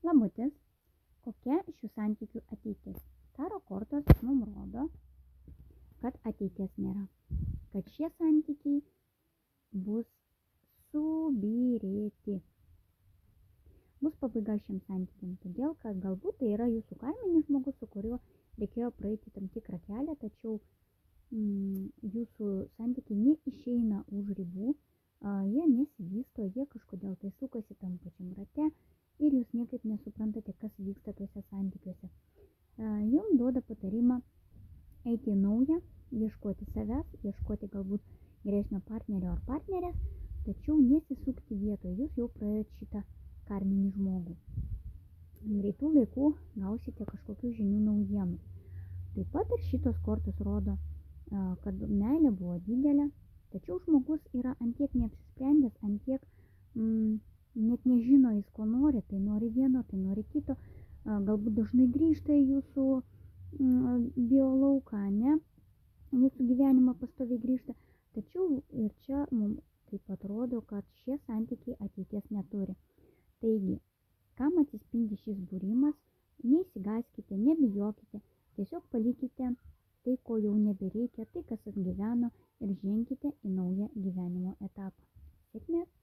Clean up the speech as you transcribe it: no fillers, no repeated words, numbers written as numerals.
Labutis, kokia šių santykių ateitis? Taro kortos mums rodo, kad ateities nėra, kad šie santykiai bus subyrėti. Bus pabaiga šiems santykiam, todėl kad galbūt tai yra jūsų kaiminis žmogus, su kuriuo reikėjo praeiti tam tikrą kelią, tačiau jūsų santykiai neišeina už ribų, jie nesivysto, jie kažkodėl tai sukasi tam pačiam rate ir jūs niekaip nesuprantate, kas vyksta tuose santykiuose. Jums duoda patarimą eiti į naują, ieškoti savęs, ieškoti galbūt geresnio partnerio ar partnerės, tačiau nesisukti vietoje, jūs jau praėjot šitą karminį žmogų. Greitų laikų gausite kažkokių žinių naujienų. Taip pat ir šitos kortos rodo, kad meilė buvo didelė, tačiau žmogus yra antiek neapsisprendęs, antiek net nežino jis ko nori, tai nori vieno, tai nori kito, galbūt dažnai grįžta į jūsų biolauką, ne? Jūsų gyvenimą pastoviai grįžta, tačiau ir čia mums taip atrodo, kad šie santykiai ateities neturi. Taigi, kam atsispindi šis būrimas, neįsigąskite, nebijokite, tiesiog palikite tai, ko jau nebereikia, tai, kas atgyveno ir ženkite į naują gyvenimo etapą. Sėkmės!